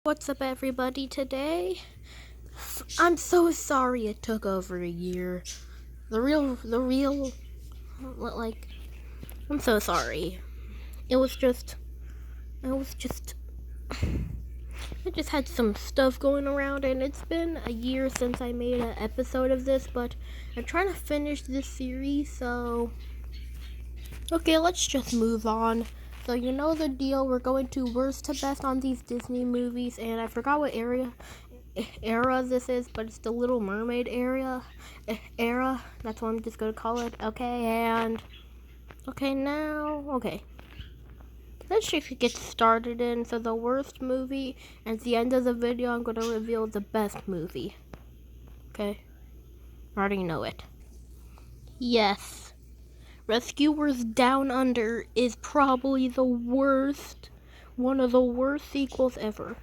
What's up, everybody? Today, I'm so sorry it took over a year. Like, I'm so sorry. It was just, it was just, I just had some stuff going around, and it's been a year since I made an episode of this, but I'm trying to finish this series, so, okay, let's just move on. So you know the deal, we're going to worst to best on these Disney movies, and I forgot what era this is, but it's the Little Mermaid era. That's what I'm just gonna call it. Okay. Let's just get started in. So the worst movie, and at the end of the video, I'm gonna reveal the best movie. Okay, I already know it. Yes, Rescuers Down Under is probably the worst, one of the worst sequels ever.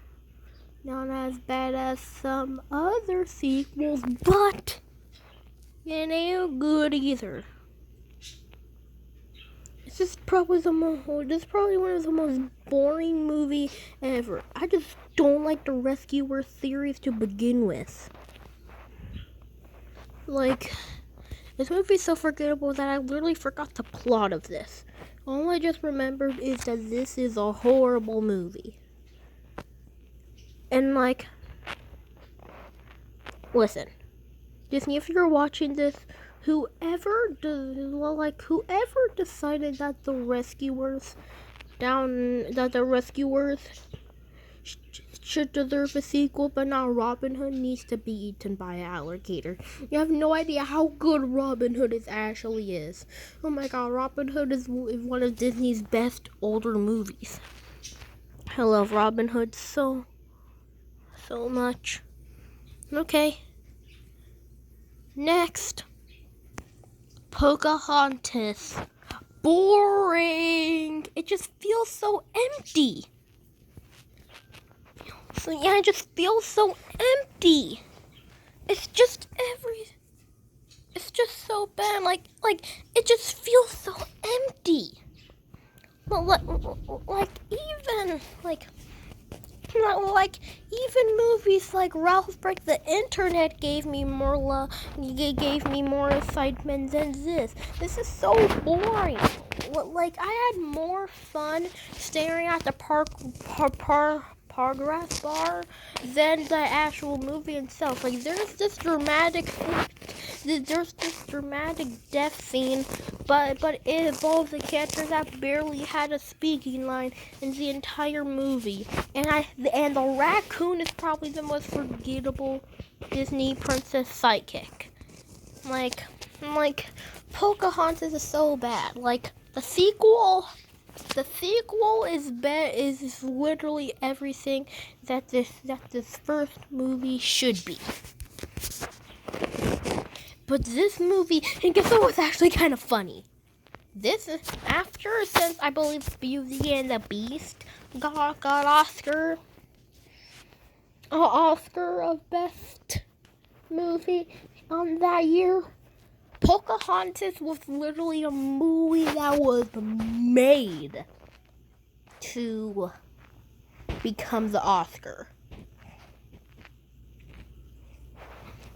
Not as bad as some other sequels, but it ain't good either. This is probably one of the most boring movie ever. I just don't like the Rescuer series to begin with. Like, this movie's so forgettable that I literally forgot the plot of this. All I just remembered is that this is a horrible movie. And like, listen, Disney, if you're watching this, whoever decided that the rescuers should deserve a sequel, but not Robin Hood, needs to be eaten by an alligator. You have no idea how good Robin Hood actually is. Oh my god, Robin Hood is one of Disney's best older movies. I love Robin Hood so much. Okay. Next, Pocahontas. Boring. It just feels so empty. So yeah, it just feels so empty. It's just so bad. Like it just feels so empty. Well, even movies like Ralph Breaks the Internet gave me more excitement than this. This is so boring. Like, I had more fun staring at the progress bar than the actual movie itself. Like, there's this dramatic death scene, but it involves a character that barely had a speaking line in the entire movie. And the raccoon is probably the most forgettable Disney princess sidekick. Like Pocahontas is so bad. Like, the sequel is literally everything that this first movie should be. But this movie, and guess what was actually kind of funny? This is since I believe Beauty and the Beast got Oscar of Best Movie that year. Pocahontas was literally a movie that was made to become the Oscar.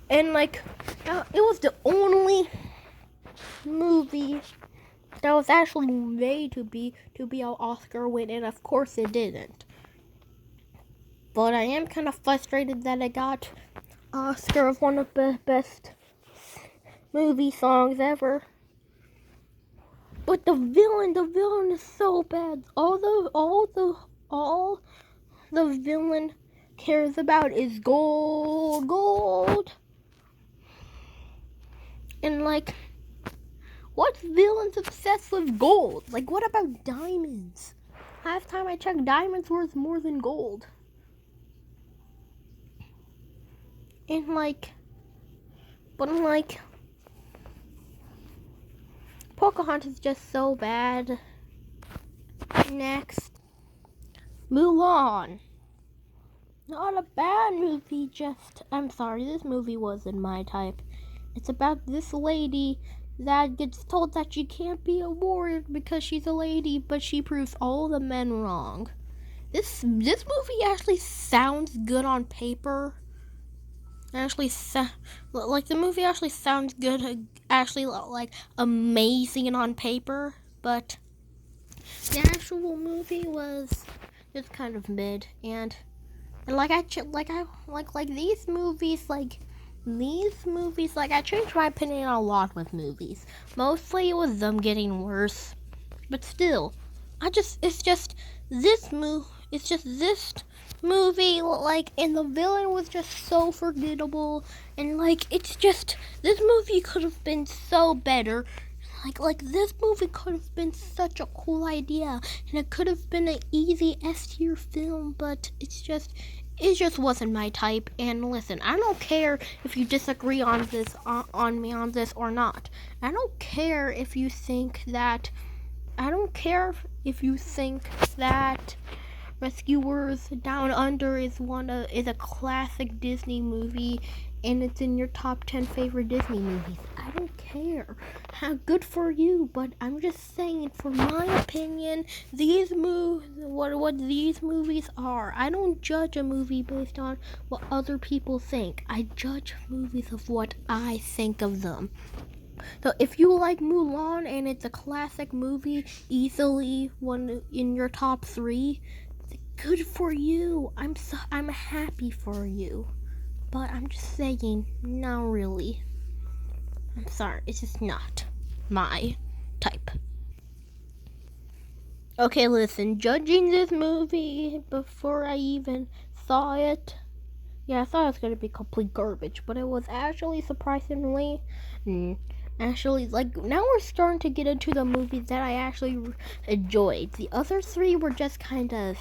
And like, it was the only movie that was actually made to be an Oscar win, and of course it didn't. But I am kind of frustrated that it got Oscar of one of the best movie songs ever. But the villain is so bad. All the villain cares about is gold. And like, what villain's obsessed with gold? Like, what about diamonds? Last time I checked, diamonds worth more than gold. And Pocahontas is just so bad. Next, Mulan. Not a bad movie, I'm sorry, this movie wasn't my type. It's about this lady that gets told that she can't be a warrior because she's a lady, but she proves all the men wrong. this movie actually sounds good on paper. Actually, like the movie actually sounds good, actually like amazing on paper, but the actual movie was just kind of mid. And like these movies, like I changed my opinion a lot with movies. Mostly it was them getting worse, but still, it's just this movie, like, and the villain was just so forgettable, and like it's just this movie could have been so better. Like this movie could have been such a cool idea, and it could have been an easy S-tier film, but it just wasn't my type. And listen, I don't care if you disagree on this on me on this or not. I don't care if you think that Rescuers Down Under is a classic Disney movie and it's in your top 10 favorite Disney movies. I don't care. How good for you, but I'm just saying, for my opinion, what these movies are. I don't judge a movie based on what other people think. I judge movies of what I think of them. So if you like Mulan and it's a classic movie, easily one in your top 3, good for you. I'm happy for you. But I'm just saying, not really. I'm sorry, it's just not my type. Okay, listen, judging this movie before I even saw it, yeah, I thought it was going to be complete garbage, but it was actually surprisingly, actually, like, now we're starting to get into the movies that I actually enjoyed. The other 3 were just kind of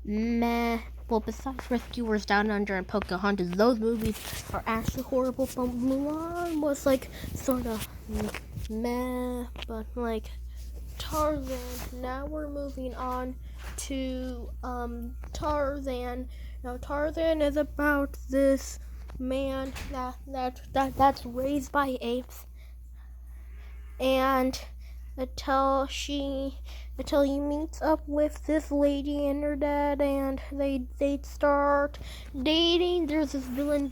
meh. Well, besides Rescuers Down Under and Pocahontas, those movies are actually horrible, but Mulan was, like, sort of meh, but, like, Tarzan. Now we're moving on to Tarzan. Now Tarzan is about this man that's raised by apes, and until he meets up with this lady and her dad, and they start dating. There's this villain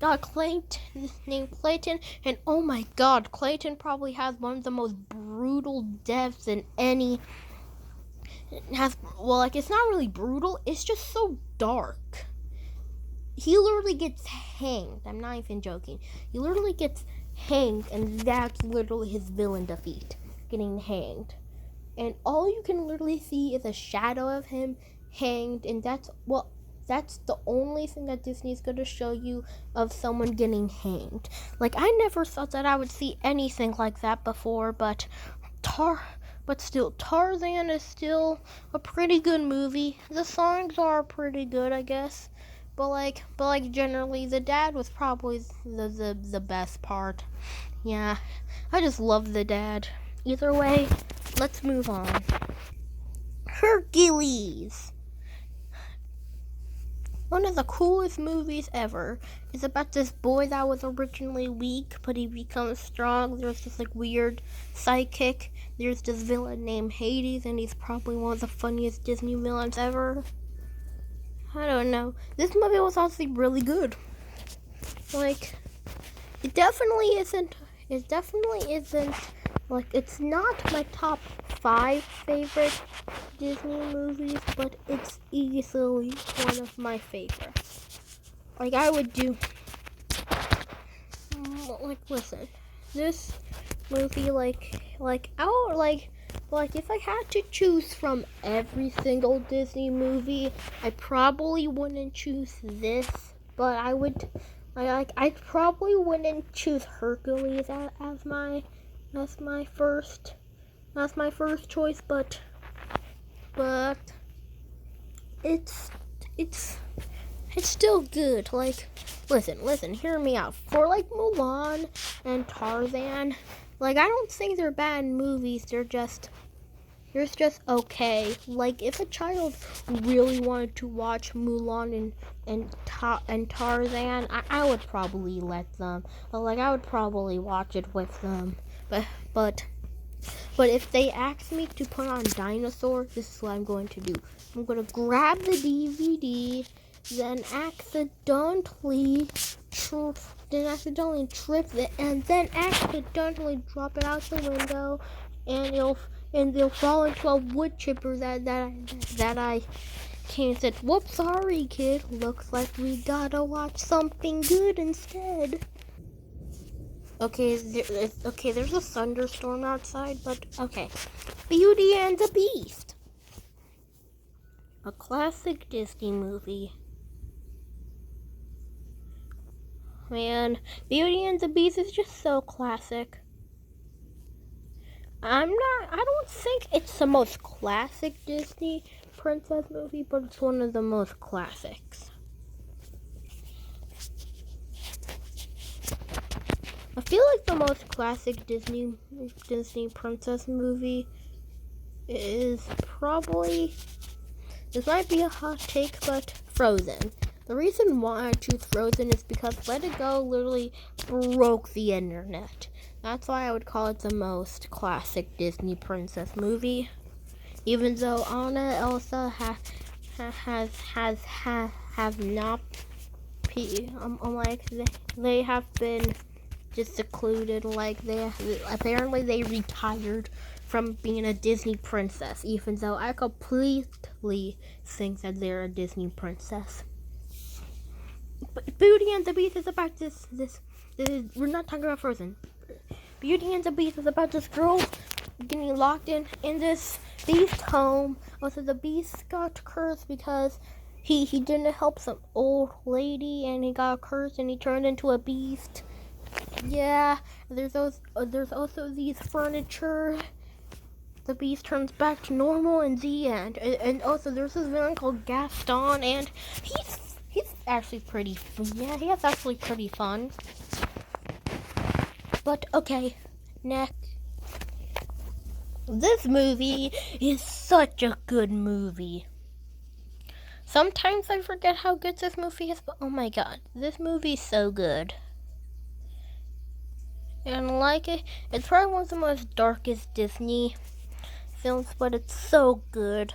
got Clayton, named Clayton, and oh my god, Clayton probably has one of the most brutal deaths in any. It's not really brutal, it's just so dark. He literally gets hanged. I'm not even joking. He literally gets hanged, and that's literally his villain defeat, getting hanged. And all you can literally see is a shadow of him hanged, and that's the only thing that Disney's going to show you of someone getting hanged. Like, I never thought that I would see anything like that before, but still, Tarzan is still a pretty good movie. The songs are pretty good, I guess. But generally, the dad was probably the best part. Yeah, I just love the dad. Either way, let's move on. Hercules. One of the coolest movies ever. It's about this boy that was originally weak, but he becomes strong. There's this weird sidekick. There's this villain named Hades, and he's probably one of the funniest Disney villains ever. I don't know. This movie was honestly really good. It definitely isn't. It's not my top 5 favorite Disney movies, but it's easily one of my favorites. I would do. Listen, this movie, if I had to choose from every single Disney movie, I probably wouldn't choose this, but I probably wouldn't choose Hercules as my first choice, but it's still good. Listen, hear me out. For Mulan and Tarzan, I don't think they're bad movies. They're just okay. If a child really wanted to watch Mulan and Tarzan, I would probably let them. I would probably watch it with them. But if they ask me to put on dinosaurs, this is what I'm going to do. I'm gonna grab the DVD, then accidentally trip it, and then accidentally drop it out the window, and it'll fall into a wood chipper that I came and said, "Whoops, sorry, kid. Looks like we gotta watch something good instead." Okay, there's a thunderstorm outside, but okay. Beauty and the Beast. A classic Disney movie. Man, Beauty and the Beast is just so classic. I don't think it's the most classic Disney princess movie, but it's one of the most classics. I feel like the most classic Disney princess movie is probably, this might be a hot take, but Frozen. The reason why I choose Frozen is because Let It Go literally broke the internet. That's why I would call it the most classic Disney princess movie. Even though Anna, Elsa have not, they have been just secluded, like apparently they retired from being a Disney princess, even though I completely think that they're a Disney princess. But Beauty and the Beast is about this we're not talking about Frozen. Beauty and the Beast is about this girl getting locked in this beast home. Also, the beast got cursed because he didn't help some old lady, and he got cursed and he turned into a beast. Yeah, there's also these furniture. The beast turns back to normal in the end. And also there's this villain called Gaston, and he's actually pretty, yeah, he is actually pretty fun. But okay, next. This movie is such a good movie. Sometimes I forget how good this movie is, but oh my god, this movie's so good. And like it's probably one of the most darkest Disney films, but it's so good.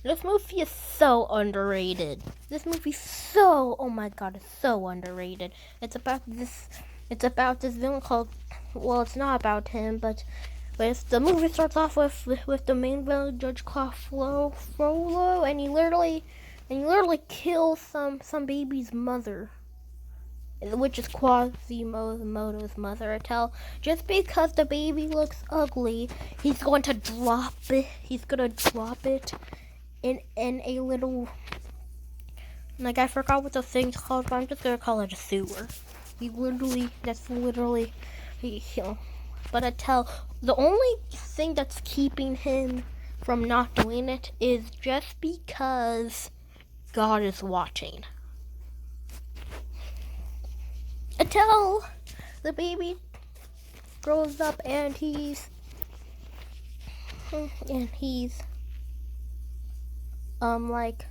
This movie is so underrated. This movie's so, oh my god, it's so underrated. It's about this villain called, well, it's not about him, but the movie starts off with the main villain, Judge Claude Frollo, and he literally kills some baby's mother, which is Quasimodo's mother. I tell, just because the baby looks ugly, he's going to drop it. He's gonna drop it in a little, like, I forgot what the thing's called, but I'm just gonna call it a sewer. But I tell, the only thing that's keeping him from not doing it is just because God is watching. Until the baby grows up and he's like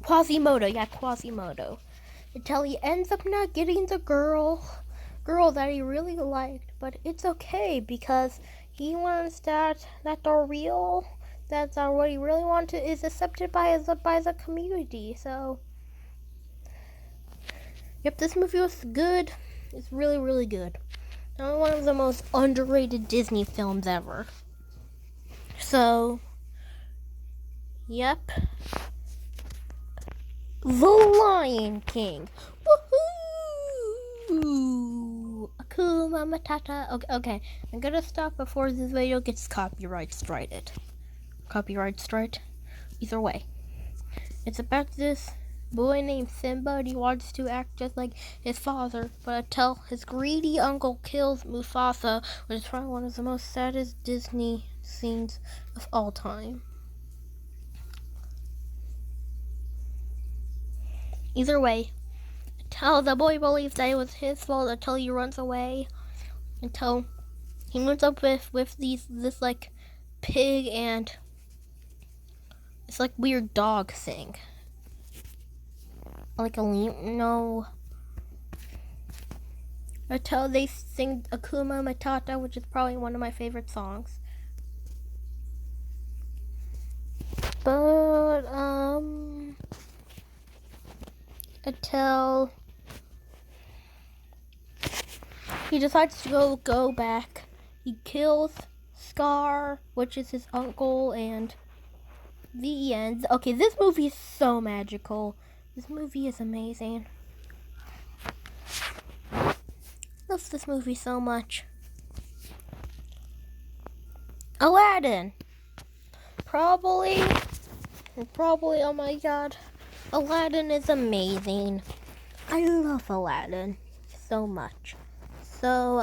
Quasimodo. Until he ends up not getting the girl that he really liked, but it's okay because he wants that what he really wanted is accepted by the community. So yep, this movie was good. It's really, really good. One of the most underrated Disney films ever. So yep. The Lion King. Woohoo! Hakuna Matata. Okay. I'm gonna stop before this video gets copyright striked. Either way. It's about this boy named Simba, and he wants to act just like his father, but until his greedy uncle kills Mufasa, which is probably one of the most saddest Disney scenes of all time. Either way, until the boy believes that it was his fault, until he runs away, until he meets up with this like pig and it's like weird dog thing. Like a no. Until they sing Hakuna Matata, which is probably one of my favorite songs. But but until he decides to go back. He kills Scar, which is his uncle, and the end. Okay, this movie is so magical. This movie is amazing. Love this movie so much. Aladdin. Probably, oh my god. Aladdin is amazing. I love Aladdin so much. So,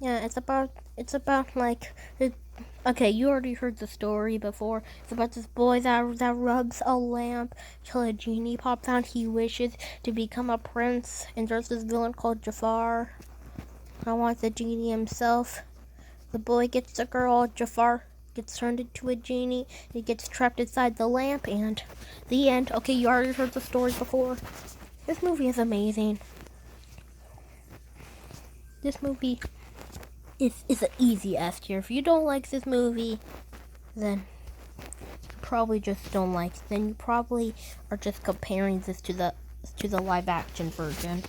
yeah, it's about like, okay, you already heard the story before. It's about this boy that rubs a lamp till a genie pops out. He wishes to become a prince, and there's this villain called Jafar. I want the genie himself. The boy gets the girl. Jafar gets turned into a genie. He gets trapped inside the lamp, and the end. Okay, you already heard the story before. This movie is amazing. This movie is an easy S tier. If you don't like this movie, then you probably just don't like it. Then you probably are just comparing this to the live action version.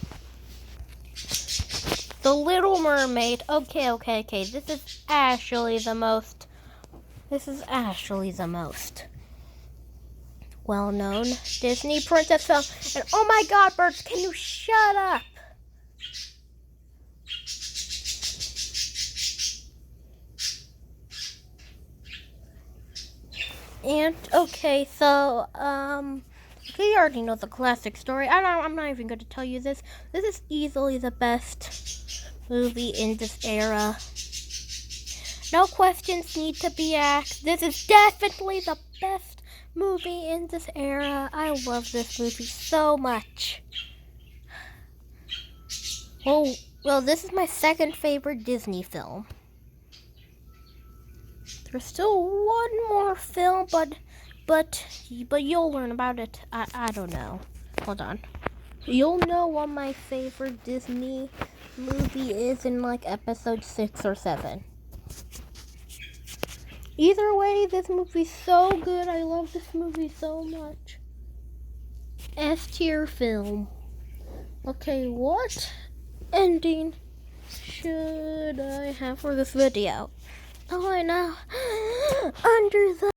The Little Mermaid. Okay. This is actually the most well-known Disney princess film. And oh my god, Birds, can you shut up? And okay, so you already know the classic story. I'm not even going to tell you this. This is easily the best movie in this era. No questions need to be asked. This is definitely the best movie in this era. I love this movie so much. Well, this is my second favorite Disney film. There's still one more film, but you'll learn about it. I don't know. Hold on. You'll know what my favorite Disney movie is in like episode 6 or 7. Either way, this movie's so good. I love this movie so much. S tier film. Okay, what ending should I have for this video? Oh, I know. Under the